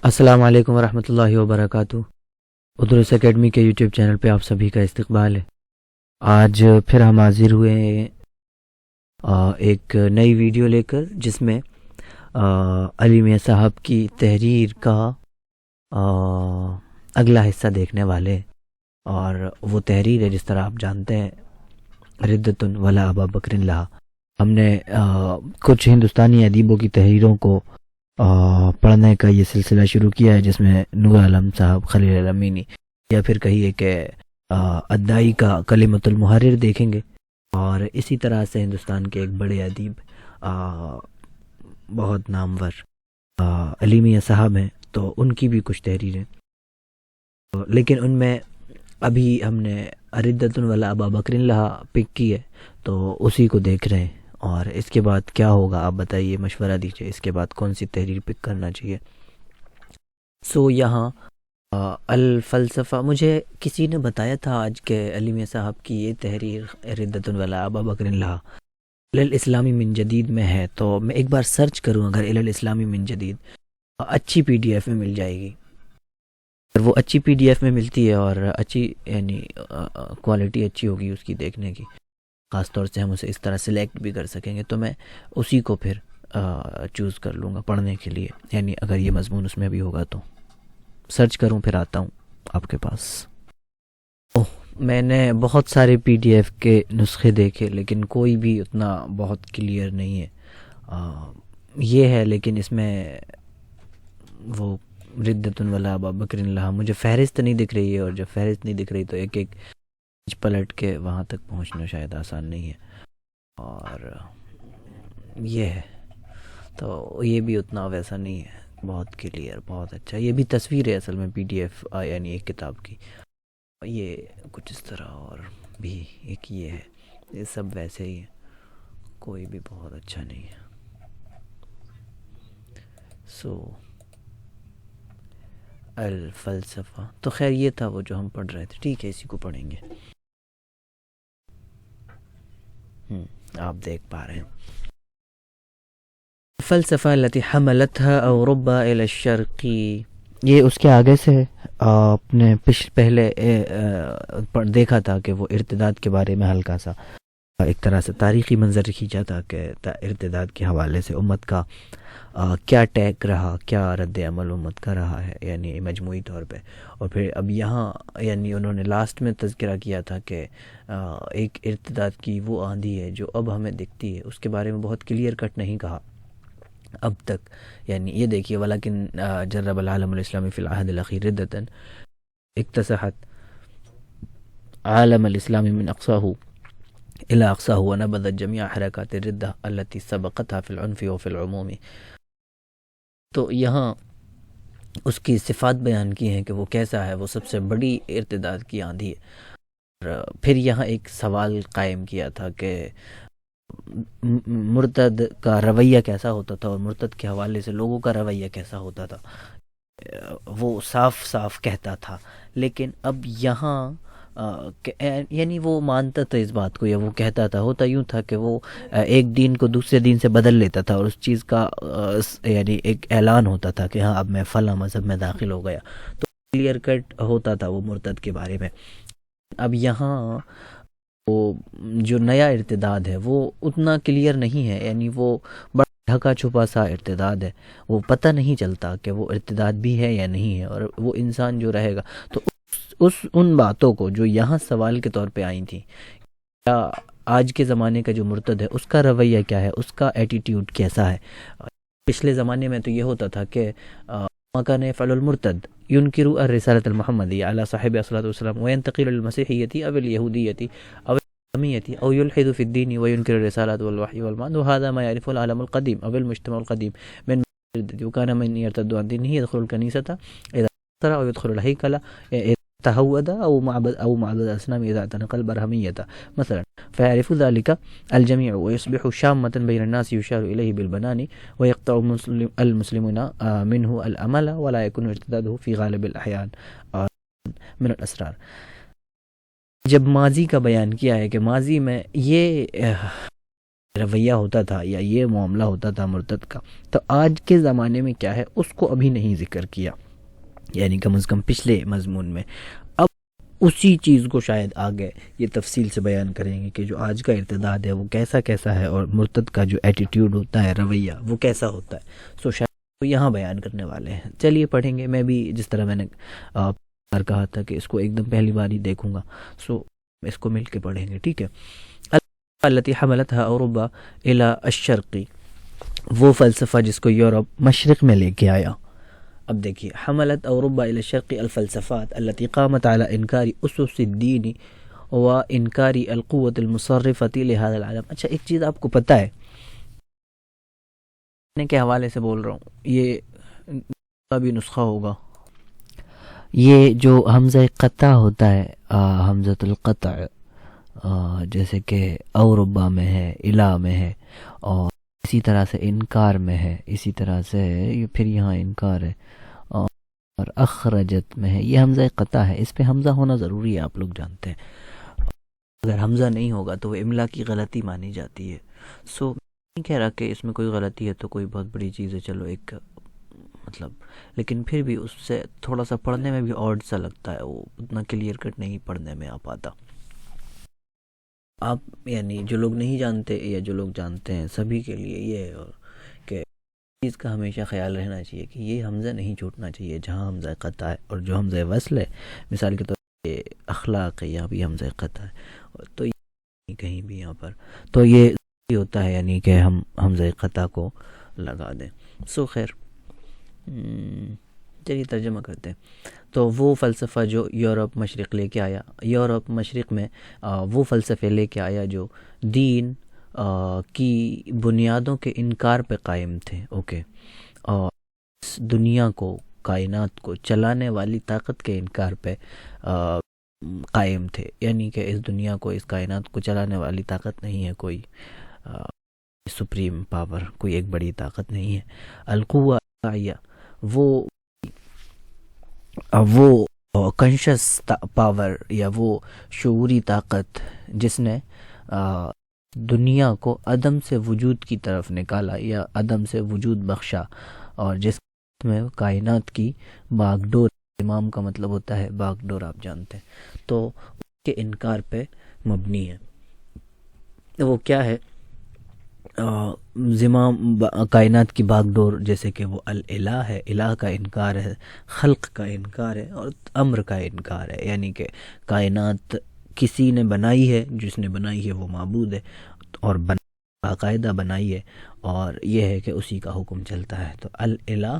السلام علیکم ورحمۃ اللہ وبرکاتہ۔ ادرس اکیڈمی کے یوٹیوب چینل پہ آپ سبھی کا استقبال ہے۔ آج پھر ہم حاضر ہوئے ہیں ایک نئی ویڈیو لے کر، جس میں علی میاں صاحب کی تحریر کا اگلا حصہ دیکھنے والے ہیں۔ اور وہ تحریر ہے، جس طرح آپ جانتے ہیں، ردۃ ولا ابا بکر لہا۔ ہم نے کچھ ہندوستانی ادیبوں کی تحریروں کو پڑھنے کا یہ سلسلہ شروع کیا ہے، جس میں نور عالم صاحب، خلیل الامینی، یا پھر کہیے کہ ادائی کا کلمۃ المحرر دیکھیں گے۔ اور اسی طرح سے ہندوستان کے ایک بڑے ادیب، بہت نامور علی میاں صاحب ہیں، تو ان کی بھی کچھ تحریریں، لیکن ان میں ابھی ہم نے ردۃ ولا ابا بکر لہا پک کی ہے، تو اسی کو دیکھ رہے ہیں۔ اور اس کے بعد کیا ہوگا آپ بتائیے، مشورہ دیجیے، اس کے بعد کون سی تحریر پک کرنا چاہیے۔ یہاں الفلسفہ، مجھے کسی نے بتایا تھا آج کے علی میاں صاحب کی یہ تحریر ردۃ ولا ابا بکر لہا الاسلامی من جدید میں ہے، تو میں ایک بار سرچ کروں، اگر الاسلامی من جدید اچھی پی ڈی ایف میں مل جائے گی، اگر وہ اچھی پی ڈی ایف میں ملتی ہے اور اچھی یعنی کوالٹی اچھی ہوگی اس کی دیکھنے کی، خاص طور سے ہم اسے اس طرح سلیکٹ بھی کر سکیں گے، تو میں اسی کو پھر چوز کر لوں گا پڑھنے کے لیے، یعنی اگر یہ مضمون اس میں بھی ہوگا تو سرچ کروں، پھر آتا ہوں آپ کے پاس۔ میں نے بہت سارے پی ڈی ایف کے نسخے دیکھے، لیکن کوئی بھی اتنا بہت کلیئر نہیں ہے۔ یہ ہے، لیکن اس میں وہ ردۃ ولا ابا بکر لہا مجھے فہرست نہیں دکھ رہی ہے، اور جب فہرست نہیں دکھ رہی تو ایک ایک پلٹ کے وہاں تک پہنچنا شاید آسان نہیں ہے۔ اور یہ ہے، تو یہ بھی اتنا ویسا نہیں ہے، بہت کلیئر، بہت اچھا۔ یہ بھی تصویر ہے اصل میں پی ڈی ایف، یعنی ایک کتاب کی، یہ کچھ اس طرح، اور بھی ایک یہ ہے، یہ سب ویسے ہی ہے، کوئی بھی بہت اچھا نہیں ہے۔ الفلسفہ تو خیر یہ تھا وہ جو ہم پڑھ رہے تھے، ٹھیک ہے، اسی کو پڑھیں گے۔ آپ دیکھ پا رہے ہیں، فلسفہ التي حملتها اوروبا الى الشرق، یہ اس کے آگے سے آپ نے پہلے دیکھا تھا کہ وہ ارتداد کے بارے میں ہلکا سا ایک طرح سے تاریخی منظر کھینچا تھا کہ ارتداد کے حوالے سے امت کا کیا ٹیک رہا، کیا رد عمل امت کا رہا ہے، یعنی مجموعی طور پہ۔ اور پھر اب یہاں یعنی انہوں نے لاسٹ میں تذکرہ کیا تھا کہ ایک ارتداد کی وہ آندھی ہے جو اب ہمیں دکھتی ہے، اس کے بارے میں بہت کلیئر کٹ نہیں کہا اب تک۔ یعنی یہ دیکھیے، ولیکن جرب العالم الاسلامی فی العہد الاخیر ردۃ اکتسحت عالم الاسلامی من اقصاہ الى اقصاہ ونبذت جميع حرکات الردہ التي سبقتها في العنف وفي العموم۔ تو یہاں اس کی صفات بیان کی ہیں کہ وہ کیسا ہے، وہ سب سے بڑی ارتداد کی آندھی ہے۔ اور پھر یہاں ایک سوال قائم کیا تھا کہ مرتد کا رویہ کیسا ہوتا تھا، اور مرتد کے حوالے سے لوگوں کا رویہ کیسا ہوتا تھا، وہ صاف صاف کہتا تھا۔ لیکن اب یہاں یعنی وہ مانتا تھا اس بات کو، یا وہ کہتا تھا، ہوتا یوں تھا کہ وہ ایک دین کو دوسرے دین سے بدل لیتا تھا، اور اس چیز کا یعنی ایک اعلان ہوتا تھا کہ ہاں اب میں فلاں مذہب میں داخل ہو گیا، تو کلیئر کٹ ہوتا تھا وہ مرتد کے بارے میں۔ اب یہاں وہ جو نیا ارتداد ہے وہ اتنا کلیئر نہیں ہے، یعنی وہ بڑا ڈھکا چھپا سا ارتداد ہے، وہ پتہ نہیں چلتا کہ وہ ارتداد بھی ہے یا نہیں ہے، اور وہ انسان جو رہے گا تو ان باتوں کو جو یہاں سوال کے طور پہ آئی تھیں، کیا آج کے زمانے کا جو مرتد ہے اس کا رویہ کیا ہے، اس کا ایٹیٹیوڈ کیسا ہے۔ پچھلے زمانے میں تو یہ ہوتا تھا کہ مکان فعل المرتد ينكر الرسالة المحمدية على صاحب الصلاة والسلام وينتقل للمسيحية أو اليهودية أو الإسلامية أو يلحد في الدين وينكر الرسالة والوحي والمعنى، وهذا ما يعرفه العالم القديم أو المجتمع القديم من الردة، وكان من يرتد عن دينه يدخل الكنيسة إذا أثر أو يدخل الهيكل تهود أو معبد الأصنام إذا اعتنق البرهمية مثلا، فيعرف ذلك الجميع ويصبح شامة بين الناس يشار إليه بالبنان، ويقطع المسلمون منه الأمل، ولا يكون ارتداده في غالب الأحيان من الأسرار۔ جب ماضی کا بیان کیا ہے کہ ماضی میں یہ رویہ ہوتا تھا یا یہ معاملہ ہوتا تھا مرتد کا، تو آج کے زمانے میں کیا ہے اس کو ابھی نہیں ذکر کیا، یعنی کم از کم پچھلے مضمون میں۔ اب اسی چیز کو شاید آگے یہ تفصیل سے بیان کریں گے کہ جو آج کا ارتداد ہے وہ کیسا کیسا ہے، اور مرتد کا جو ایٹیٹیوڈ ہوتا ہے، رویہ، وہ کیسا ہوتا ہے۔ سو شاید وہ یہاں بیان کرنے والے ہیں۔ چلیے پڑھیں گے، میں بھی جس طرح میں نے کہا تھا کہ اس کو ایک دم پہلی بار ہی دیکھوں گا، سو اس کو مل کے پڑھیں گے، ٹھیک ہے۔ التي حملتها اوروبا الى الشرقی، وہ فلسفہ جس کو یورپ مشرق میں لے کے آیا۔ اب دیکھیے، حملت اوروبا الى الشرق الفلسفات التي قامت على انکار اسس الدین و انکار القوة المصرفة لهذا العالم۔ اچھا ایک چیز آپ کو پتہ ہے کے حوالے سے بول رہا ہوں، یہ بھی نسخہ ہوگا، یہ جو حمزہ قطع ہوتا ہے، حمزۃ القطع، جیسے کہ اوروبا میں ہے، الہ میں ہے، اور اسی طرح سے انکار میں ہے، اسی طرح سے پھر یہاں انکار ہے، اور اخرجت میں ہے، یہ حمزہ قطع ہے۔ اس پہ حمزہ ہونا ضروری ہے، آپ لوگ جانتے ہیں، اگر حمزہ نہیں ہوگا تو وہ املا کی غلطی مانی جاتی ہے۔ سو نہیں کہہ رہا کہ اس میں کوئی غلطی ہے تو کوئی بہت بڑی چیز ہے، چلو ایک مطلب، لیکن پھر بھی اس سے تھوڑا سا پڑھنے میں بھی آڈ سا لگتا ہے، وہ اتنا کلیئر کٹ نہیں پڑھنے میں آ پاتا۔ آپ یعنی جو لوگ نہیں جانتے یا جو لوگ جانتے ہیں، سبھی کے لیے یہ ہے کہ چیز کا ہمیشہ خیال رہنا چاہیے کہ یہ حمزہ نہیں چھوٹنا چاہیے جہاں حمزہ قطع ہے، اور جو حمزہ وصل ہے، مثال کے طور پر یہ اخلاق ہے، یہاں بھی حمزہ قطع ہے، تو یہ کہیں بھی یہاں پر تو یہ ہوتا ہے، یعنی کہ ہم حمزہ قطع کو لگا دیں۔ سو خیر، چلیے ترجمہ کرتے ہیں۔ تو وہ فلسفہ جو یورپ مشرق لے کے آیا، یورپ مشرق میں وہ فلسفے لے کے آیا جو دین کی بنیادوں کے انکار پہ قائم تھے، اوکے، اور اس دنیا کو، کائنات کو چلانے والی طاقت کے انکار پہ قائم تھے، یعنی کہ اس دنیا کو، اس کائنات کو چلانے والی طاقت نہیں ہے کوئی سپریم پاور، کوئی ایک بڑی طاقت نہیں ہے۔ القوہ وہ کنشس پاور یا وہ شعوری طاقت جس نے دنیا کو عدم سے وجود کی طرف نکالا یا عدم سے وجود بخشا، اور جس میں کائنات کی باغ ڈور، امام کا مطلب ہوتا ہے باغ ڈور، آپ جانتے ہیں، تو اس کے انکار پہ مبنی ہے۔ وہ کیا ہے؟ زمام کائنات کی باغ ڈور، جیسے کہ وہ الہ ہے، الہ کا انکار ہے، خلق کا انکار ہے، اور امر کا انکار ہے، یعنی کہ کائنات کسی نے بنائی ہے، جس نے بنائی ہے وہ معبود ہے، اور باقاعدہ بنائی ہے، اور یہ ہے کہ اسی کا حکم چلتا ہے۔ تو الہ،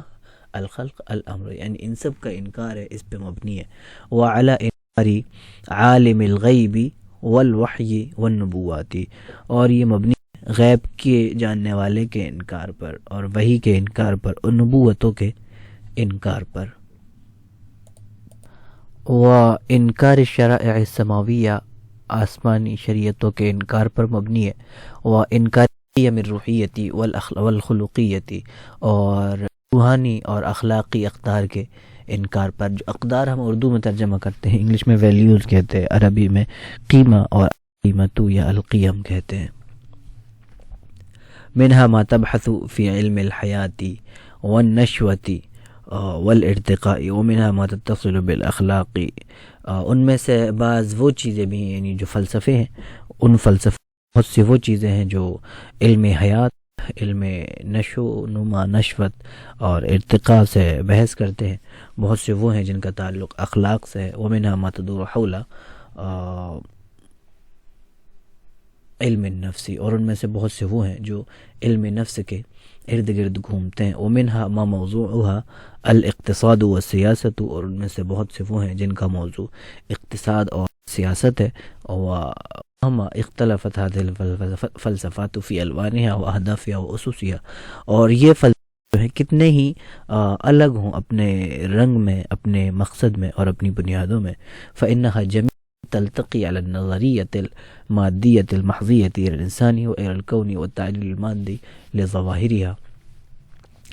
الخلق، الامر، یعنی ان سب کا انکار ہے، اس پہ مبنی ہے۔ وعلی انکاری عالم الغیب والوحی والنبوات، اور یہ مبنی غیب کے جاننے والے کے انکار پر، اور وحی کے انکار پر، اور نبوتوں کے انکار پر۔ وانکار الشرائع السماویہ، آسمانی شریعتوں کے انکار پر مبنی ہے۔ وانکار القیم الروحیتی والخلقیتی، اور روحانی اور اخلاقی اقدار کے انکار پر۔ جو اقدار ہم اردو میں ترجمہ کرتے ہیں، انگلش میں ویلیوز کہتے ہیں، عربی میں قیمہ اور قیمتو یا القیم کہتے ہیں۔ منها ما تبحث في علم الحياة والنشوة والارتقاء ومنها ما تتصل بالاخلاق، ان میں سے بعض وہ چیزیں بھی ہیں، یعنی جو فلسفے ہیں، ان فلسفے بہت سی وہ چیزیں ہیں جو علم حیات، علم نشو نما، نشوت اور ارتقاء سے بحث کرتے ہیں، بہت سے وہ ہیں جن کا تعلق اخلاق سے ہے۔ ومنها ما تدور حول علم النفسی، اور ان میں سے بہت سے وہ ہیں جو علم نفس کے ارد گرد گھومتے ہیں۔ ومنها ما موضوعها الاقتصاد والسیاست، اور ان میں سے بہت سے وہ ہیں جن کا موضوع اقتصاد اور سیاست ہے۔ وما اختلفت هذه الفلسفات في الوانها واهدافها واسسها، اور یہ فلسفے جو ہیں کتنے ہی الگ ہوں اپنے رنگ میں، اپنے مقصد میں اور اپنی بنیادوں میں۔ فانها جميع تلتقي على النظرية المادية المحضية إلى الإنسان وإلى الكون والتعليل المادي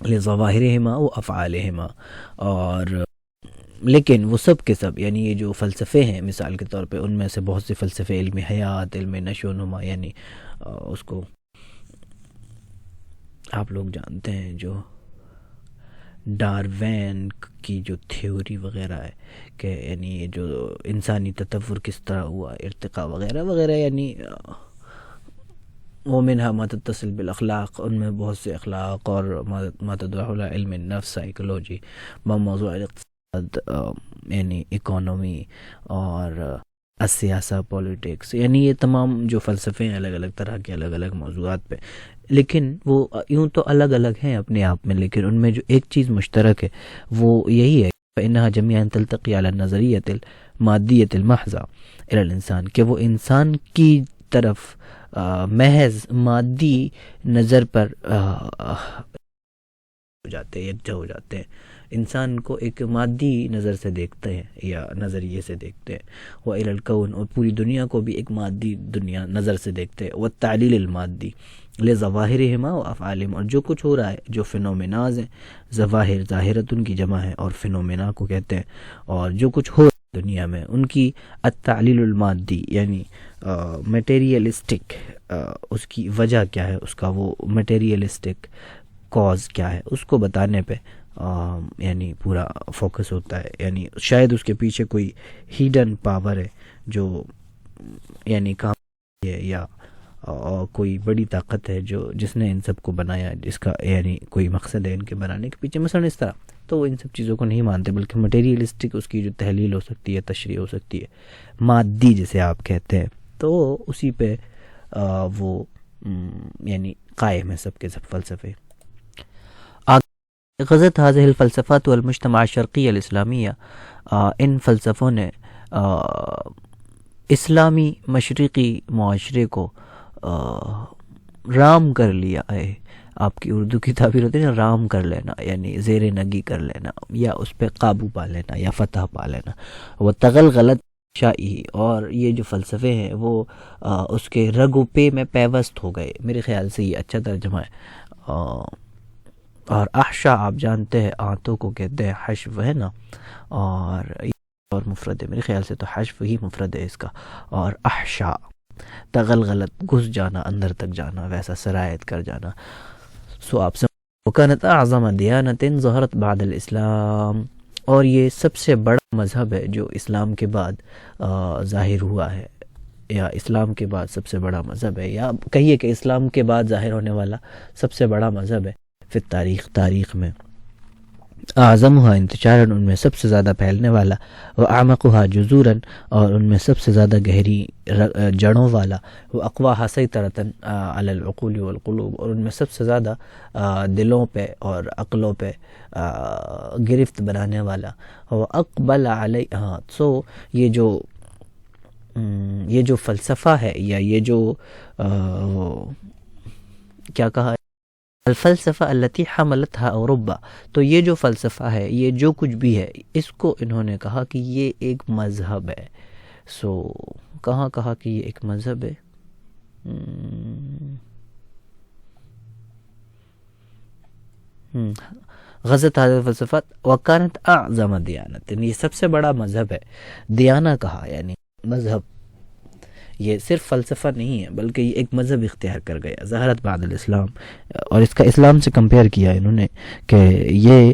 لظواهرهما وأفعالهما، اور لیکن وہ سب کے سب، یعنی یہ جو فلسفے ہیں، مثال کے طور پہ ان میں سے بہت سے فلسفے علم حیات، علم نشو و نما، یعنی اس کو آپ لوگ جانتے ہیں جو ڈاروین کی جو تھیوری وغیرہ ہے کہ یعنی یہ جو انسانی تطور کس طرح ہوا، ارتقاء وغیرہ وغیرہ، یعنی ومنها ما تتصل بالاخلاق، ان میں بہت سے اخلاق اور ما تدعو الى علم النفس، سائیکولوجی، موضوع الاقتصاد، یعنی اکانومی، اور السیاسہ، پولیٹکس، یعنی یہ تمام جو فلسفے ہیں الگ الگ طرح کے الگ الگ موضوعات پہ، لیکن وہ یوں تو الگ الگ ہیں اپنے آپ میں، لیکن ان میں جو ایک چیز مشترک ہے وہ یہی ہے فإنها جميعا تلتقي على النظریة المادیة المحضة إلى الانسان، کہ وہ انسان کی طرف محض مادی نظر پر ہو جاتے ہیں، یکجا ہو جاتے ہیں، انسان کو ایک مادی نظر سے دیکھتے ہیں یا نظریے سے دیکھتے ہیں، وإلى الكون، اور پوری دنیا کو بھی ایک مادی دنیا نظر سے دیکھتے ہیں، والتعلیل المادی لظواہرہما وافعالہم، اور جو کچھ ہو رہا ہے، جو فینومیناز ہیں، ظواہر ظاہرتن کی جمع ہے اور فینومینا کو کہتے ہیں، اور جو کچھ ہو رہا ہے دنیا میں ان کی التعلیل المادی یعنی میٹیریلسٹک، اس کی وجہ کیا ہے، اس کا وہ میٹیریلسٹک کاز کیا ہے، اس کو بتانے پہ یعنی پورا فوکس ہوتا ہے، یعنی شاید اس کے پیچھے کوئی ہیڈن پاور ہے جو یعنی کام ہے، یا کوئی بڑی طاقت ہے جو جس نے ان سب کو بنایا، جس کا یعنی کوئی مقصد ہے ان کے بنانے کے پیچھے، مثلا اس طرح، تو وہ ان سب چیزوں کو نہیں مانتے، بلکہ مٹیریلسٹک اس کی جو تحلیل ہو سکتی ہے، تشریح ہو سکتی ہے، مادی جسے آپ کہتے ہیں، تو اسی پہ وہ یعنی قائم ہے سب کے سب فلسفے۔ غزت هذه الفلسفات والمجتمع الشرقی الاسلامیہ، ان فلسفوں نے اسلامی مشرقی معاشرے کو رام کر لیا ہے، آپ کی اردو کی تعبیر ہوتی ہے نا، رام کر لینا، یعنی زیر نگی کر لینا، یا اس پہ قابو پا لینا، یا فتح پا لینا، وہ غلط شاہی، اور یہ جو فلسفے ہیں وہ اس کے رگ و پے میں پیوست ہو گئے، میرے خیال سے یہ اچھا ترجمہ ہے۔ اور احشا آپ جانتے ہیں آنتوں کو کہتے ہیں، حشو ہے نا، اور مفرد ہے، میرے خیال سے تو حشو ہی مفرد ہے اس کا، اور احشا غلط گھس جانا، اندر تک جانا، ویسا سرایت کر جانا۔ سو آپ سے وکانت اعظم دیانت ظہرت بعد الاسلام، اور یہ سب سے بڑا مذہب ہے جو اسلام کے بعد ظاہر ہوا ہے، یا اسلام کے بعد سب سے بڑا مذہب ہے، یا کہیے کہ اسلام کے بعد ظاہر ہونے والا سب سے بڑا مذہب ہے پھر تاریخ میں، اعظمها انتشارا، ان میں سب سے زیادہ پھیلنے والا، واعمقها جذورا، اور ان میں سب سے زیادہ گہری جڑوں والا، واقواها سیطرة علی العقول والقلوب، اور ان میں سب سے زیادہ دلوں پہ اور عقلوں پہ گرفت بنانے والا، واقبل علیہا، سو یہ جو فلسفہ ہے، یا یہ جو کیا کہا، الفلسفہ التي حملتها اوروبا، تو یہ جو فلسفہ ہے، یہ جو کچھ بھی ہے، اس کو انہوں نے کہا کہ یہ ایک مذہب ہے۔ سو کہا کہ یہ ایک مذہب ہے، غزت هذه الفلسفات وكانت اعظم دیانت، یہ سب سے بڑا مذہب ہے، دیانہ کہا یعنی مذہب، یہ صرف فلسفہ نہیں ہے بلکہ یہ ایک مذہب اختیار کر گیا، ظہرت بعد الاسلام، اور اس کا اسلام سے کمپیئر کیا انہوں نے کہ یہ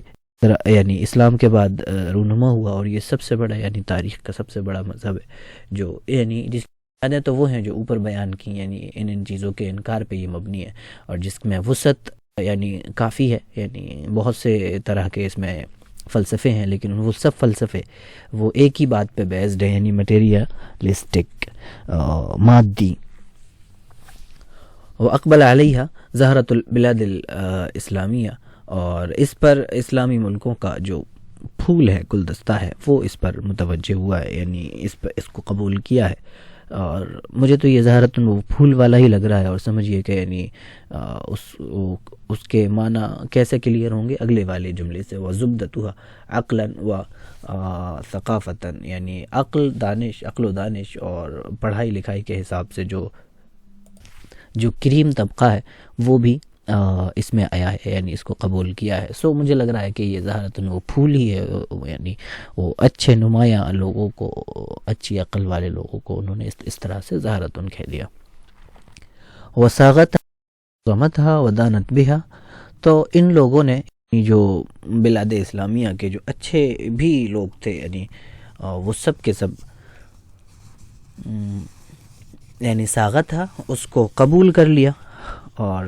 یعنی اسلام کے بعد رونما ہوا، اور یہ سب سے بڑا یعنی تاریخ کا سب سے بڑا مذہب ہے، جو یعنی جس کی تو وہ ہیں جو اوپر بیان کی، یعنی ان چیزوں کے انکار پہ یہ مبنی ہے، اور جس میں وسعت یعنی کافی ہے، یعنی بہت سے طرح کے اس میں فلسفے ہیں، لیکن وہ سب فلسفے وہ ایک ہی بات پہ بیسڈ ہیں، یعنی مٹیریلسٹک، مادی۔ واقبل علیہا زہرۃ البلاد الاسلامیہ، اور اس پر اسلامی ملکوں کا جو پھول ہے، گلدستہ ہے، وہ اس پر متوجہ ہوا ہے، یعنی اس کو قبول کیا ہے، اور مجھے تو یہ زہرۃ وہ پھول والا ہی لگ رہا ہے، اور سمجھیے کہ یعنی اس کے معنی کیسے کلیئر ہوں گے اگلے والے جملے سے، وَزُبْدَتُهَا عَقْلًا وَثَقَافَةً، یعنی عقل و دانش اور پڑھائی لکھائی کے حساب سے جو کریم طبقہ ہے وہ بھی اس میں آیا ہے، یعنی اس کو قبول کیا ہے۔ سو مجھے لگ رہا ہے کہ یہ زہرۃ وہ پھول ہی ہے، یعنی وہ اچھے نمایاں لوگوں کو، اچھی عقل والے لوگوں کو انہوں نے اس طرح سے زہرۃ کہہ دیا۔ وساغت ضمتها ودانت بها، تو ان لوگوں نے جو بلاد اسلامیہ کے جو اچھے بھی لوگ تھے یعنی وہ سب کے سب یعنی ساغہ تھا اس کو قبول کر لیا اور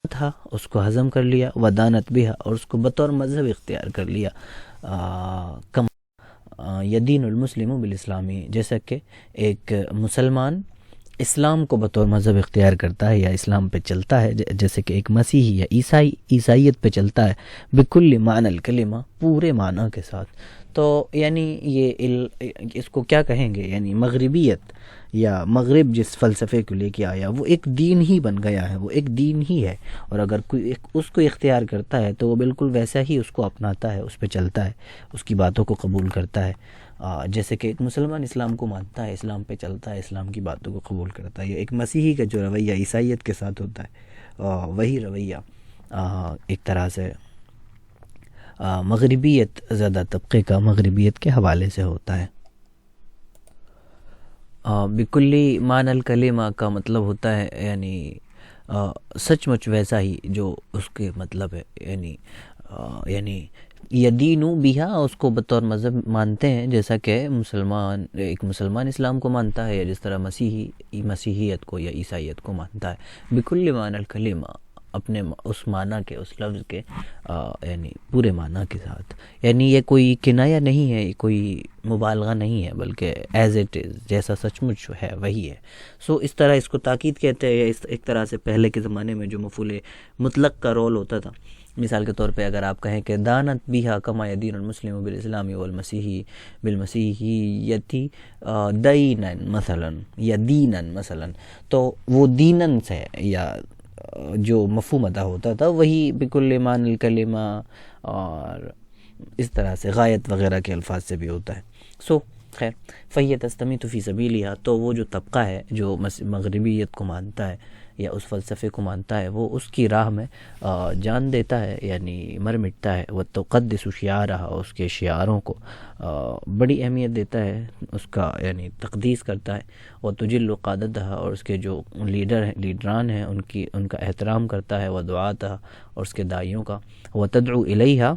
تھا اس کو ہضم کر لیا، ودانت بھی اور اس کو بطور مذہب اختیار کر لیا، کم یدین المسلم بالاسلامی، جیسا کہ ایک مسلمان اسلام کو بطور مذہب اختیار کرتا ہے یا اسلام پہ چلتا ہے، جیسے کہ ایک مسیحی یا عیسائیت پہ چلتا ہے، بکل معنی الکلمہ، پورے معنی کے ساتھ۔ تو یعنی یہ اس کو کیا کہیں گے، یعنی مغربیت یا مغرب جس فلسفے کو لے کے آیا وہ ایک دین ہی بن گیا ہے، وہ ایک دین ہی ہے، اور اگر کوئی اس کو اختیار کرتا ہے تو وہ بالکل ویسا ہی اس کو اپناتا ہے، اس پہ چلتا ہے، اس کی باتوں کو قبول کرتا ہے، جیسے کہ ایک مسلمان اسلام کو مانتا ہے، اسلام پہ چلتا ہے، اسلام کی باتوں کو قبول کرتا ہے۔ یہ ایک مسیحی کا جو رویہ عیسائیت کے ساتھ ہوتا ہے وہی رویہ ایک طرح سے مغربیت زیادہ طبقے کا مغربیت کے حوالے سے ہوتا ہے۔ بکلی معنی الکلمہ کا مطلب ہوتا ہے یعنی سچ مچ ویسا ہی جو اس کے مطلب ہے، یعنی یدینو بیہا اس کو بطور مذہب مانتے ہیں، جیسا کہ ایک مسلمان اسلام کو مانتا ہے، یا جس طرح مسیحیت کو یا عیسائیت کو مانتا ہے، بکل معنی الکلمہ، اپنے اس معنی کے، اس لفظ کے یعنی پورے معنی کے ساتھ۔ یعنی یہ کوئی کنایہ نہیں ہے، یہ کوئی مبالغہ نہیں ہے، بلکہ ایز اٹ از، جیسا سچ مچ ہے وہی ہے۔ سو اس طرح اس کو تاکید کہتے ہیں، یا ایک طرح سے پہلے کے زمانے میں جو مفعول مطلق کا رول ہوتا تھا، مثال کے طور پہ اگر آپ کہیں کہ دانت بیہا کما یدین المسلم بالاسلام والمسیحی بالمسیحیتی دینن مثلا، یا دینن مثلا، تو وہ دینن سے یا جو مفہوم ادا ہوتا تھا وہی بکل معنی الکلمہ اور اس طرح سے غایت وغیرہ کے الفاظ سے بھی ہوتا ہے۔ سو خیر، فہی تستمیت فی سبیلہا، تو وہ جو طبقہ ہے جو مغربیت کو مانتا ہے یا اس فلسفے کو مانتا ہے، وہ اس کی راہ میں جان دیتا ہے، یعنی مر مٹتا ہے، وہ تقدس شعارہا، اس کے شعاروں کو بڑی اہمیت دیتا ہے، اس کا یعنی تقدیس کرتا ہے، وہ تجل قادتہا، اور اس کے جو لیڈران ہیں ان کا احترام کرتا ہے، وہ دعاتہا، اور اس کے داعیوں کا، وہ تدعو الیہا،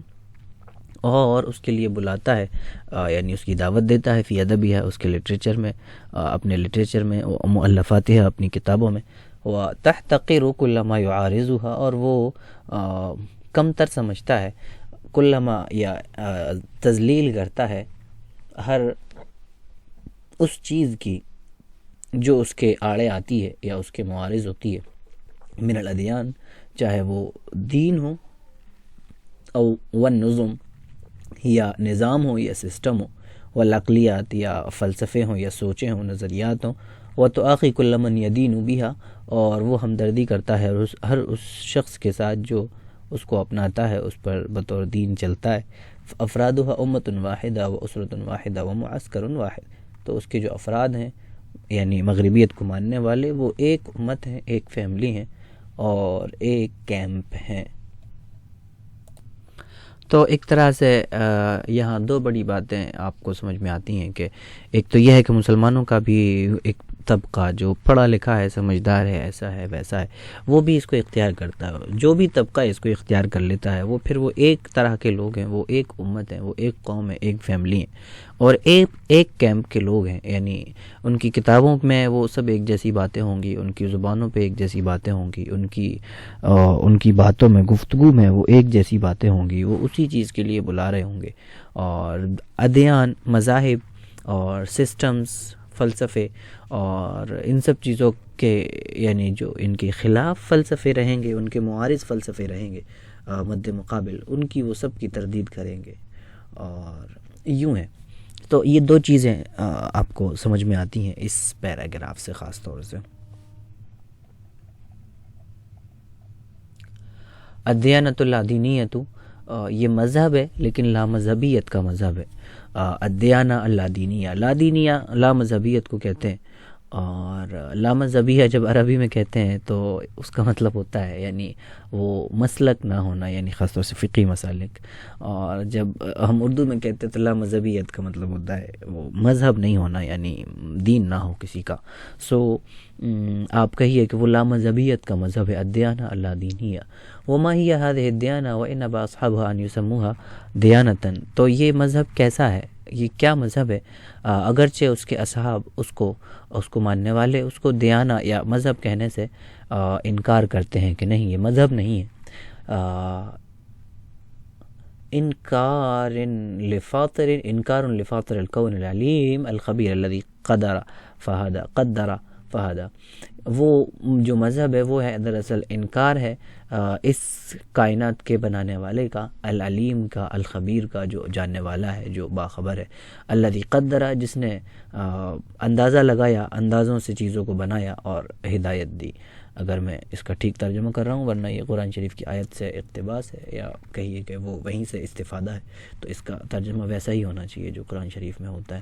اور اس کے لیے بلاتا ہے، یعنی اس کی دعوت دیتا ہے، فی ادبیہا، اس کے لٹریچر میں، اپنے لٹریچر میں، مؤلفاتہا، اپنی کتابوں میں، وتحتقر کل ما یعارضها، اور وہ کم تر سمجھتا ہے، کل ما، یا تذلیل کرتا ہے ہر اس چیز کی جو اس کے آڑے آتی ہے یا اس کے معارض ہوتی ہے، من الادیان، چاہے وہ دین ہو، او والنظم، یا نظام ہو یا سسٹم ہو، والعقلیات، یا فلسفے ہوں یا سوچیں ہوں، نظریات ہوں، وتؤاخی کل من یدین بہا، اور وہ ہمدردی کرتا ہے ہر اس شخص کے ساتھ جو اس کو اپناتا ہے، اس پر بطور دین چلتا ہے، افرادها امت واحدہ و اسرت واحدہ و معسکر واحد، تو اس کے جو افراد ہیں یعنی مغربیت کو ماننے والے، وہ ایک امت ہیں، ایک فیملی ہیں، اور ایک کیمپ ہیں۔ تو ایک طرح سے یہاں دو بڑی باتیں آپ کو سمجھ میں آتی ہیں کہ ایک تو یہ ہے کہ مسلمانوں کا بھی ایک طبقہ جو پڑھا لکھا ہے، سمجھدار ہے، ایسا ہے ویسا ہے، وہ بھی اس کو اختیار کرتا ہے۔ جو بھی طبقہ اس کو اختیار کر لیتا ہے، وہ پھر وہ ایک طرح کے لوگ ہیں، وہ ایک امت ہیں، وہ ایک قوم ہے، ایک فیملی ہیں، اور ایک کیمپ کے لوگ ہیں، یعنی ان کی کتابوں میں وہ سب ایک جیسی باتیں ہوں گی، ان کی زبانوں پہ ایک جیسی باتیں ہوں گی، ان کی باتوں میں، گفتگو میں وہ ایک جیسی باتیں ہوں گی، وہ اسی چیز کے لیے بلا رہے ہوں گے، اور ادیان، مذاہب اور سسٹمز، فلسفے اور ان سب چیزوں کے یعنی جو ان کے خلاف فلسفے رہیں گے، ان کے معارض فلسفے رہیں گے مد مقابل، ان کی وہ سب کی تردید کریں گے، اور یوں ہے۔ تو یہ دو چیزیں آپ کو سمجھ میں آتی ہیں اس پیراگراف سے خاص طور سے۔ الدیانۃ اللادینیۃ، یہ مذہب ہے لیکن لا مذہبیت کا مذہب ہے۔ الدیانہ اللادینیہ، لادینیہ لا مذہبیت کو کہتے ہیں، اور لامذہبیہ جب عربی میں کہتے ہیں تو اس کا مطلب ہوتا ہے یعنی وہ مسلک نہ ہونا، یعنی خاص طور سے فقہی مسالک. اور جب ہم اردو میں کہتے ہیں تو لامذہبیت کا مطلب ہوتا ہے وہ مذہب نہیں ہونا، یعنی دین نہ ہو کسی کا. سو آپ کہیے کہ وہ لامذہبیت کا مذہب ہے، الدیانہ اللہ دینیہ. وما ہی هذه الدیانہ وانما اصحابها ان يسموها دیانتا. تو یہ مذہب کیسا ہے، یہ کیا مذہب ہے؟ اگرچہ اس کے اصحاب اس کو ماننے والے اس کو دیانہ یا مذہب کہنے سے انکار کرتے ہیں کہ نہیں یہ مذہب نہیں ہے. انکار لفاطر الکون العلیم الخبیر الذی قدر فہدى. وہ جو مذہب ہے وہ ہے دراصل انکار ہے اس کائنات کے بنانے والے کا، العلیم کا، الخبیر کا، جو جاننے والا ہے، جو باخبر ہے. الذی قدر، جس نے اندازہ لگایا، اندازوں سے چیزوں کو بنایا اور ہدایت دی. اگر میں اس کا ٹھیک ترجمہ کر رہا ہوں، ورنہ یہ قرآن شریف کی آیت سے اقتباس ہے یا کہیے کہ وہ وہیں سے استفادہ ہے، تو اس کا ترجمہ ویسا ہی ہونا چاہیے جو قرآن شریف میں ہوتا ہے.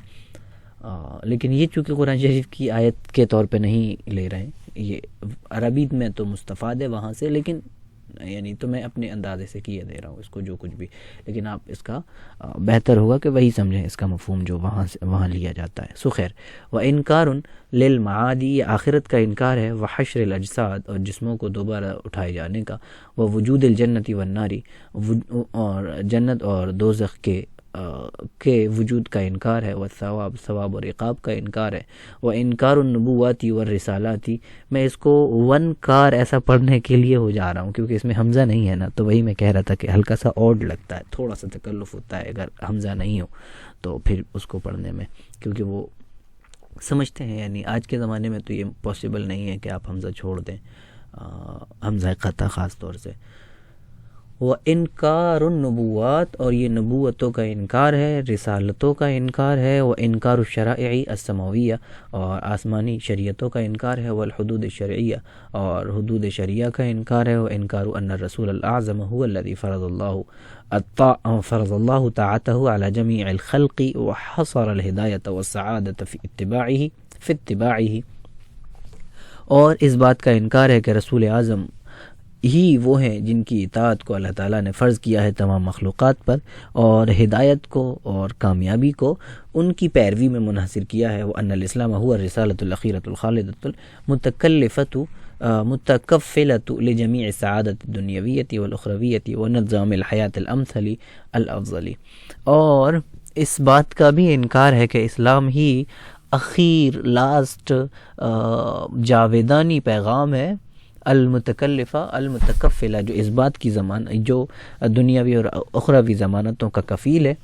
لیکن یہ چونکہ قرآن شریف کی آیت کے طور پہ نہیں لے رہے ہیں، یہ عربی میں تو مستفاد ہے وہاں سے، لیکن یعنی تو میں اپنے اندازے سے کیے دے رہا ہوں اس کو جو کچھ بھی، لیکن آپ اس کا بہتر ہوگا کہ وہی سمجھیں اس کا مفہوم جو وہاں لیا جاتا ہے. سو خیر، وَإِنْكَارٌ لِلْمَعَادِ، یہ آخرت کا انکار ہے، وَحَشْرِ الْأَجْسَادِ، اور جسموں کو دوبارہ اٹھائے جانے کا، وَوُجُودِ الْجَنَّةِ وَالنَّارِ، اور جنت اور دوزخ کے وجود کا انکار ہے، والثواب، ثواب اور عقاب کا انکار ہے. وَإِنْكَارُ النُّبُوَّاتِ وَالرِّسَالَاتِ، میں اس کو ون کار ایسا پڑھنے کے لیے ہو جا رہا ہوں کیونکہ اس میں حمزہ نہیں ہے نا، تو وہی میں کہہ رہا تھا کہ ہلکا سا اوڈ لگتا ہے، تھوڑا سا تکلف ہوتا ہے اگر حمزہ نہیں ہو تو پھر اس کو پڑھنے میں، کیونکہ وہ سمجھتے ہیں یعنی آج کے زمانے میں تو یہ پاسبل نہیں ہے کہ آپ حمزہ چھوڑ دیں، حمزہ قطع خاص طور سے. وَإِنْكَارُ النُّبُوَّاتِ، اور یہ نبوتوں کا انکار ہے، رسالتوں کا انکار ہے. وَإِنْكَارُ الشَّرَائِعِ السَّمَاوِيَّةِ، اور آسمانی شریعتوں کا انکار ہے. وَالْحُدُودِ الشَّرْعِيَّةِ، اور حدود شریعہ کا انکار ہے. وَإِنْكَارُ أَنَّ الرَّسُولَ الْأَعْظَمَ هُوَ الَّذِي فرض الله طاعته على جميع الخلق وحصر الهداية والسعادة في اتباعه. اور اس بات کا انکار ہے کہ رسول اعظم ہی وہ ہیں جن کی اطاعت کو اللہ تعالیٰ نے فرض کیا ہے تمام مخلوقات پر، اور ہدایت کو اور کامیابی کو ان کی پیروی میں منحصر کیا ہے. وَأَنَّ الْإِسْلَامَ هُوَ الرِّسَالَةُ الْأَخِيرَةُ الْخَالِدَةُ المتكفلة لجميع السعادة الدنیویة والأخرویة ونظام الحیاة الأمثل الأفضل. اور اس بات کا بھی انکار ہے کہ اسلام ہی اخیر، لاسٹ، جاویدانی پیغام ہے، المتکفلہ، جو اس بات کی جو دنیاوی اور اخروی ضمانتوں کا کفیل ہے،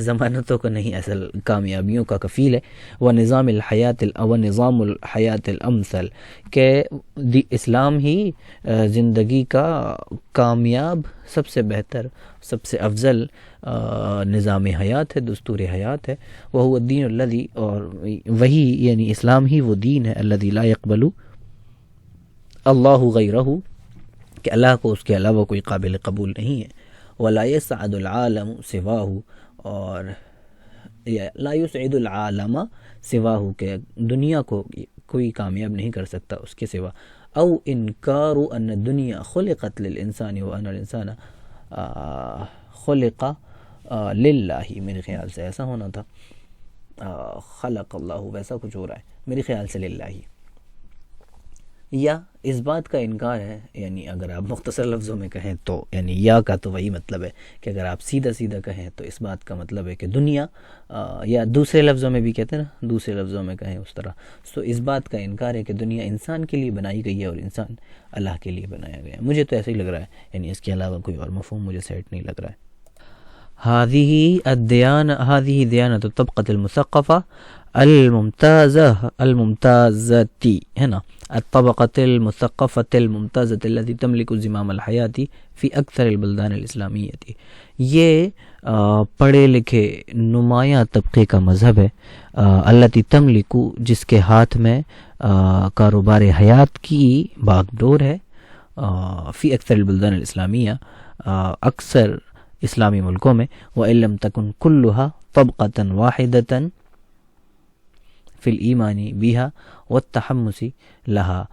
ضمانتوں کا نہیں اصل کامیابیوں کا کفیل ہے. ونظام الحیات الامثل، کہ اسلام ہی زندگی کا کامیاب، سب سے بہتر، سب سے افضل نظام حیات ہے، دستور حیات ہے. وہو الدین الذی، اور وہی یعنی اسلام ہی وہ دین ہے، الذی لا یقبل اللہ غیرہ، کہ اللہ کو اس کے علاوہ کوئی قابل قبول نہیں ہے. ولا يسعد العالم سواہ، اور لا يسعد العالم سواہ، کہ دنیا کو کوئی کامیاب نہیں کر سکتا اس کے سوا. او انکار ان الدنیا خلقت للانسان وان الانسان خلق للہ، میرے خیال سے ایسا ہونا تھا، خلق اللہ، ویسا کچھ ہو رہا ہے میرے خیال سے للہ. یا اس بات کا انکار ہے، یعنی اگر آپ مختصر لفظوں میں کہیں تو یعنی یا کا تو وہی مطلب ہے کہ اگر آپ سیدھا سیدھا کہیں تو اس بات کا مطلب ہے کہ دنیا، یا دوسرے لفظوں میں بھی کہتے ہیں نا، دوسرے لفظوں میں کہیں اس طرح، سو اس بات کا انکار ہے کہ دنیا انسان کے لیے بنائی گئی ہے اور انسان اللہ کے لیے بنایا گیا ہے. مجھے تو ایسا ہی لگ رہا ہے، یعنی اس کے علاوہ کوئی اور مفہوم مجھے سیٹ نہیں لگ رہا ہے. هذه دیانت الطبقة المثقفة الممتازة، ہے نا، الطبقة المثقفة الممتازة التي تملك زمام الحياة في أكثر البلدان الإسلامية. یہ پڑھے لکھے نمایاں طبقے کا مذہب ہے، التي تملک، جس کے ہاتھ میں کاروبار حیات کی باغ ڈور ہے، فی اکثر البلدان الاسلامیہ، اکثر اسلامی ملکوں میں. وَإِن لَمْ تَكُنْ كُلُّهَا طَبْقَةً وَاحِدَةً فی الایمانی بیہا والتحمس لہا،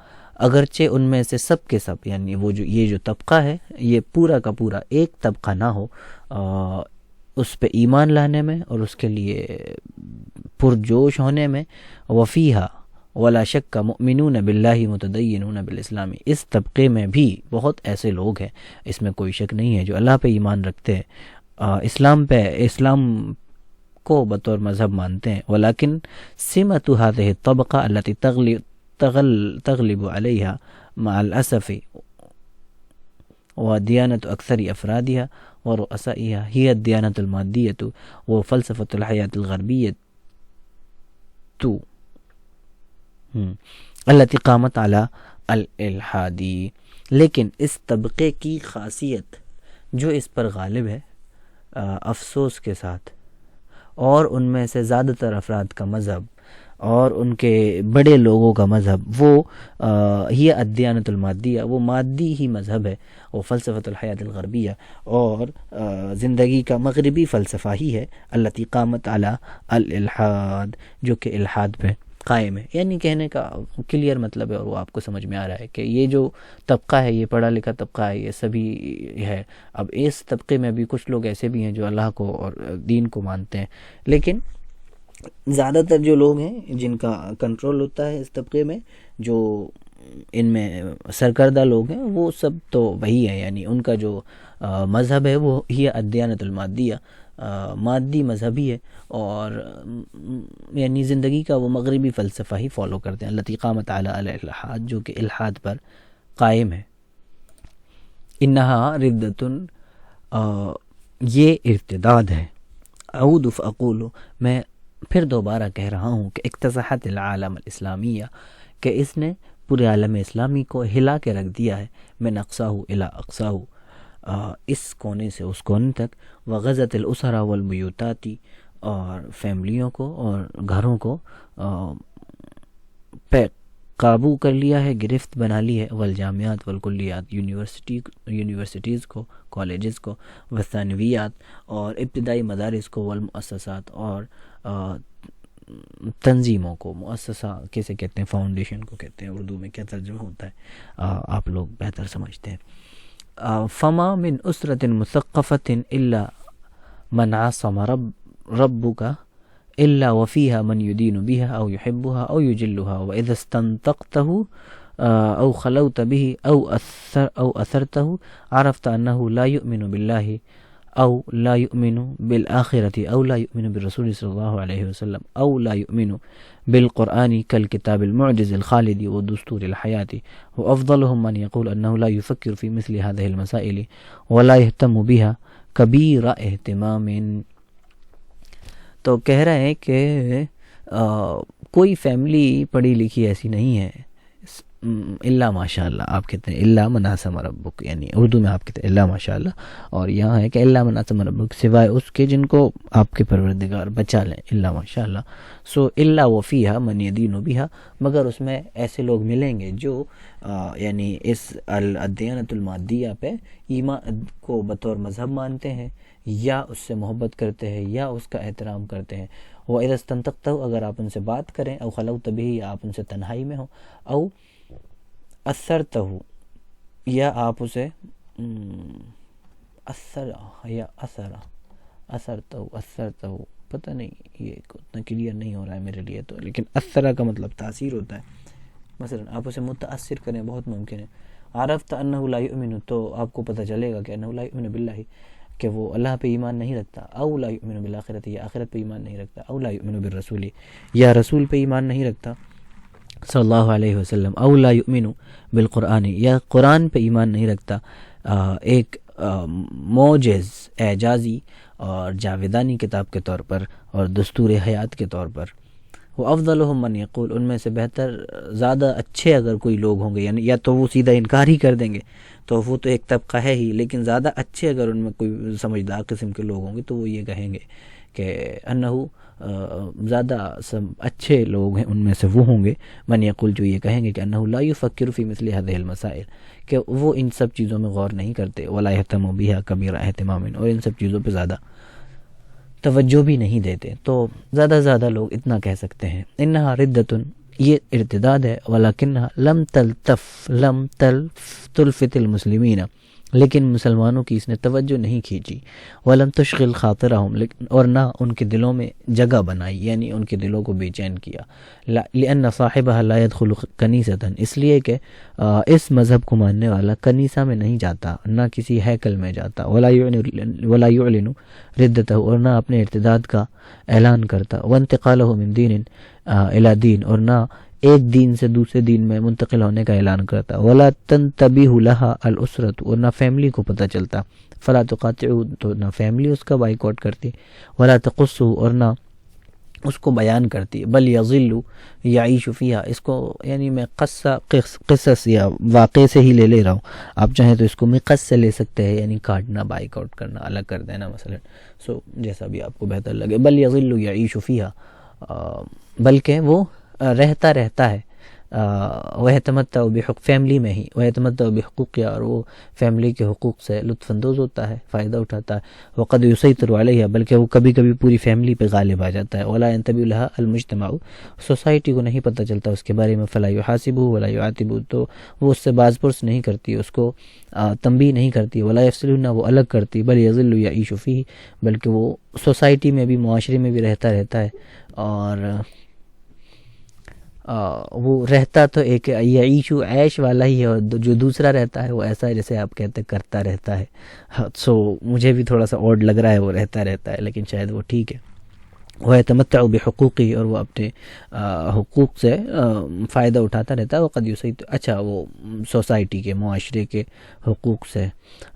اگرچہ ان میں سے سب کے سب یعنی وہ جو یہ جو طبقہ ہے یہ پورا کا پورا ایک طبقہ نہ ہو اس پہ ایمان لانے میں اور اس کے لیے پرجوش ہونے میں، وفیہا ولا شک مؤمنون باللہ متدینون بالاسلام، اس طبقے میں بھی بہت ایسے لوگ ہیں، اس میں کوئی شک نہیں ہے، جو اللہ پہ ایمان رکھتے ہیں، اسلام کو بطور مذہب مانتے ہیں، ولیکن سمت هذه الطبقة التي تغلب عليها مع الأسف وديانة أكثر أفرادها ورؤسائها هي الديانة المادية وفلسفة الحياة الغربية التي قامت على الالحاد، لیکن اس طبقے کی خاصیت جو اس پر غالب ہے افسوس کے ساتھ، اور ان میں سے زیادہ تر افراد کا مذہب اور ان کے بڑے لوگوں کا مذہب وہ یہ الدیانت المادیہ، وہ مادی ہی مذہب ہے، وہ فلسفۃ الحیات الغربیہ اور زندگی کا مغربی فلسفہ ہی ہے، التی قامت علی الالحاد، جو کہ الحاد پہ قائم ہے۔ یعنی کہنے کا کلیئر مطلب ہے اور وہ آپ کو سمجھ میں آ رہا ہے کہ یہ جو طبقہ ہے یہ پڑھا لکھا طبقہ ہے، یہ سبھی ہے۔ اب اس طبقے میں بھی کچھ لوگ ایسے بھی ہیں جو اللہ کو اور دین کو مانتے ہیں، لیکن زیادہ تر جو لوگ ہیں جن کا کنٹرول ہوتا ہے اس طبقے میں، جو ان میں سرکردہ لوگ ہیں، وہ سب تو وہی ہے، یعنی ان کا جو مذہب ہے وہ یہ الدیانت المادیہ، مادی مذہبی ہے، اور یعنی زندگی کا وہ مغربی فلسفہ ہی فالو کرتے ہیں، التی قامت علی الالحاد، جو کہ الحاد پر قائم ہے۔ انہا ردتن، یہ ارتداد ہے۔ اعود فاقول، میں پھر دوبارہ کہہ رہا ہوں کہ اکتسحت العالم الاسلامیہ، کہ اس نے پورے عالم اسلامی کو ہلا کے رکھ دیا ہے، من اقصاہ الی اقصاہ، اس کونے سے اس کونے تک، وغزت الاسر والبیوتات، اور فیملیوں کو اور گھروں کو پہ قابو کر لیا ہے، گرفت بنا لی ہے، والجامعات والکلیات، یونیورسٹیز کو، کالجز کو، والثانویات، اور ابتدائی مدارس کو، والمؤسسات، اور تنظیموں کو۔ مؤسسہ کیسے کہتے ہیں؟ فاؤنڈیشن کو کہتے ہیں، اردو میں کیا ترجمہ ہوتا ہے آپ لوگ بہتر سمجھتے ہیں۔ فما من اسرة مثقفة الا من عصم ربك الا وفيها من يدين بها او يحبها او يجلها، واذا استنطقته او خلوت به او اثرته عرفت انه لا يؤمن بالله او لا يؤمن بالآخرة او لا يؤمن بالرسول صلی اللہ علیہ وسلم او لا يؤمن بالقرآن كالكتاب المعجز الخالد ودستور الحياة، وافضلهم من يقول انه لا يفكر في مثل هذه المسائل ولا يهتم بها كبير اهتمام۔ تو کہہ رہے ہیں کہ کوئی فیملی پڑھی لکھی ایسی نہیں ہے الا ماشاء اللہ، آپ کہتے ہیں الا من عصم ربک، یعنی اردو میں آپ کہتے ہیں الا ماشاء اللہ، اور یہاں ہے کہ الا من عصم ربک، سوائے اس کے جن کو آپ کے پروردگار بچا لیں، الا ماشاء اللہ۔ سو الا وفیہا من یدین بہا، مگر اس میں ایسے لوگ ملیں گے جو یعنی اس الدیانت المادیہ پہ ایمان کو بطور مذہب مانتے ہیں، یا اس سے محبت کرتے ہیں، یا اس کا احترام کرتے ہیں۔ وَإِذَا اسْتَنطَقْتَهُ، اگر آپ ان سے بات کریں، او خلوت بہ، یا آپ ان سے تنہائی میں ہو، او اثرتہ، یا آپ اسے اثرتہ، پتہ نہیں، یہ اتنا کلیئر نہیں ہو رہا ہے میرے لیے تو، لیکن اثرہ کا مطلب تاثیر ہوتا ہے، مثلا آپ اسے متاثر کریں، بہت ممکن ہے۔ عرفت انہ لا یؤمن، تو آپ کو پتہ چلے گا کہ انہ لا یؤمن باللہ، کہ وہ اللہ پہ ایمان نہیں رکھتا، او لا یؤمن بالآخرۃ، یا آخرت پہ ایمان نہیں رکھتا، او لا یؤمن بالرسول، یا رسول پہ ایمان نہیں رکھتا صلی اللہ علیہ وسلم، او لا یؤمن بالقرآن، یا قرآن پہ ایمان نہیں رکھتا، ایک معجز، اعجازی اور جاویدانی کتاب کے طور پر اور دستور حیات کے طور پر۔ وہ افضلهم من یقول، ان میں سے بہتر، زیادہ اچھے اگر کوئی لوگ ہوں گے، یعنی یا تو وہ سیدھا انکار ہی کر دیں گے، تو وہ تو ایک طبقہ ہے ہی، لیکن زیادہ اچھے اگر ان میں کوئی سمجھدار قسم کے لوگ ہوں گے تو وہ یہ کہیں گے کہ انہو، زیادہ اچھے لوگ ہیں ان میں سے وہ ہوں گے، من یقول، جو یہ کہیں گے کہ انہو لا یفکر فی مثل هذه المسائل، کہ وہ ان سب چیزوں میں غور نہیں کرتے، ولا یهتم بها کبیر اہتمام، اور ان سب چیزوں پہ زیادہ توجہ بھی نہیں دیتے. تو زیادہ سے زیادہ لوگ اتنا کہہ سکتے ہیں انہا ردتن، یہ ارتداد ہے، ولکنہا لم تلفت المسلمین، لیکن مسلمانوں کی اس نے توجہ نہیں کھینچی. ولم تشغل خاطرہم، اور نہ ان کے دلوں میں جگہ بنائی، یعنی ان کے دلوں کو بے چین کیا. لأن صاحبها لا يدخل کنیسۃ، اس لیے کہ اس مذہب کو ماننے والا کنیسہ میں نہیں جاتا، نہ کسی ہیکل میں جاتا. ولا يعلن ردتہ، اور نہ اپنے ارتداد کا اعلان کرتا. وانتقالہ من دین الی دین، اور نہ ایک دین سے دوسرے دین میں منتقل ہونے کا اعلان کرتا. ولا تنتبہ لہا الاسرۃ، اور نہ فیملی کو پتہ چلتا. فلا تقاطع، تو نہ فیملی اس کا بائیکاٹ کرتی. ولا تقص، اور نہ اس کو بیان کرتی. بل یظل یعیش فیہا، اس کو یعنی میں قصص یا واقعے سے ہی لے رہا ہوں، آپ چاہیں تو اس کو مقص سے لے سکتے ہیں، یعنی کاٹنا، بائک آؤٹ کرنا، الگ کر دینا مثلا. جیسا بھی آپ کو بہتر لگے. بل یظل یعیش فیہا، بلکہ وہ رہتا ہے، ویتمتع بحق، فیملی میں ہی، ویتمتع بحقوق، اور وہ فیملی کے حقوق سے لطف اندوز ہوتا ہے، فائدہ اٹھاتا ہے. وقد یسیطر علیہا، بلکہ وہ کبھی کبھی پوری فیملی پہ غالب آ جاتا ہے. ولا ينتبه لها المجتمع، سوسائٹی کو نہیں پتہ چلتا اس کے بارے میں. فلا يحاسبه ولا يعاتبه، تو وہ اس سے باز پرس نہیں کرتی، اس کو تنبیہ نہیں کرتی. ولا يفصل، نہ وہ الگ کرتی. بل یظل یعیش فیہ، بلکہ وہ سوسائٹی میں بھی، معاشرے میں بھی رہتا ہے، اور وہ رہتا تو ایک یعیشو عیش والا ہی ہے، اور جو دوسرا رہتا ہے وہ ایسا ہے جیسے آپ کہتے کرتا رہتا ہے. مجھے بھی تھوڑا سا اوڈ لگ رہا ہے وہ رہتا ہے، لیکن شاید وہ ٹھیک ہے. وہ یتمتع بحقوقی، اور وہ اپنے حقوق سے فائدہ اٹھاتا رہتا ہے. وقد یسیطر، اچھا وہ سوسائٹی کے، معاشرے کے حقوق سے.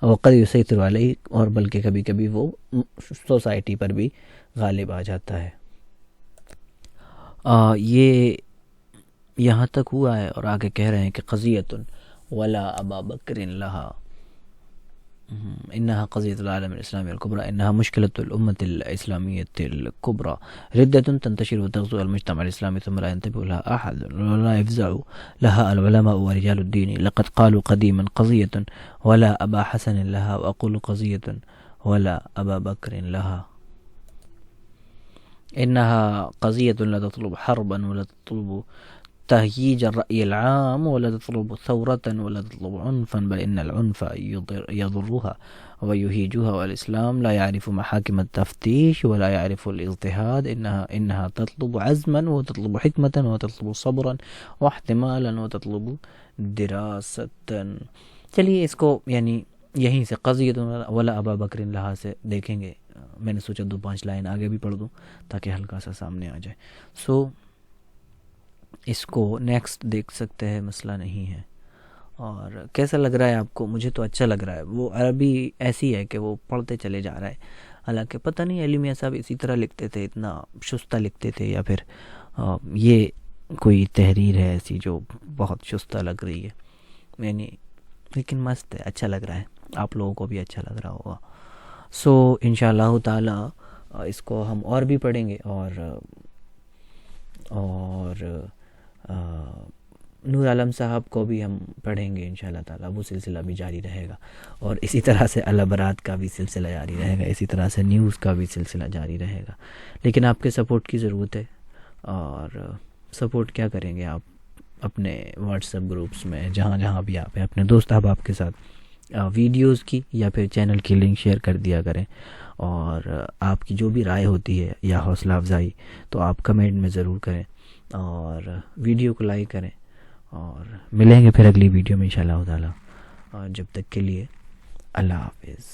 وقد یسیطر علیہ، اور بلکہ کبھی کبھی وہ سوسائٹی پر بھی غالب آ جاتا ہے. یہ یہاں تک ہوا ہے، اور آگے کہہ رہے ہیں کہ قضیۃ ولا ابا بکر لہا، انہا قضیۃ العالم الاسلامی الکبریٰ، انہا مشکلۃ الامت الاسلامیۃ الکبریٰ، ردۃ تنتشر وتغزو المجتمع الاسلامی ثم لا ينتبه لها احد ولا يفزع لها العلماء ورجال الدين. لقد قالوا قديما قضية ولا ابا حسن لها، واقول قضية ولا ابا بکر لها. انہا قضیۃ لا تطلب حربا ولا تطلب تهييج الرأي العام ولا تطلب ثورة ولا تطلب عنفا، بل إن العنف يضرها ويهيجها، والإسلام لا يعرف محاكم التفتيش ولا يعرف الاجتهاد. إنها تطلب عزما وتطلب حكمة وتطلب صبرا واحتمالا وتطلب دراسة. چلیے اس کو یعنی یہیں سے قضیۃ ولا ابا بکر لہا سے دیکھیں گے. میں نے سوچا 2-5 لائن آگے بھی پڑھ دوں تاکہ ہلکا سا سامنے آ جائے. اس کو نیکسٹ دیکھ سکتے ہیں، مسئلہ نہیں ہے. اور کیسا لگ رہا ہے آپ کو؟ مجھے تو اچھا لگ رہا ہے. وہ عربی ایسی ہے کہ وہ پڑھتے چلے جا رہا ہے. حالانکہ پتہ نہیں علی میاں صاحب اسی طرح لکھتے تھے، اتنا شستہ لکھتے تھے، یا پھر یہ کوئی تحریر ہے ایسی جو بہت شستہ لگ رہی ہے. یعنی لیکن مست ہے، اچھا لگ رہا ہے، آپ لوگوں کو بھی اچھا لگ رہا ہوگا. انشاءاللہ تعالی اس کو ہم اور بھی پڑھیں گے، اور نور عالم صاحب کو بھی ہم پڑھیں گے انشاءاللہ تعالی. وہ سلسلہ بھی جاری رہے گا، اور اسی طرح سے الابرات کا بھی سلسلہ جاری رہے گا، اسی طرح سے نیوز کا بھی سلسلہ جاری رہے گا. لیکن آپ کے سپورٹ کی ضرورت ہے. اور سپورٹ کیا کریں گے آپ؟ اپنے واٹس ایپ گروپس میں، جہاں بھی آپ ہیں، اپنے دوست احباب کے ساتھ ویڈیوز کی یا پھر چینل کی لنک شیئر کر دیا کریں. اور آپ کی جو بھی رائے ہوتی ہے یا حوصلہ افزائی تو آپ کمنٹ میں ضرور کریں، اور ویڈیو کو لائک کریں. اور ملیں گے پھر اگلی ویڈیو میں انشاءاللہ تعالی. اور جب تک کے لیے اللہ حافظ.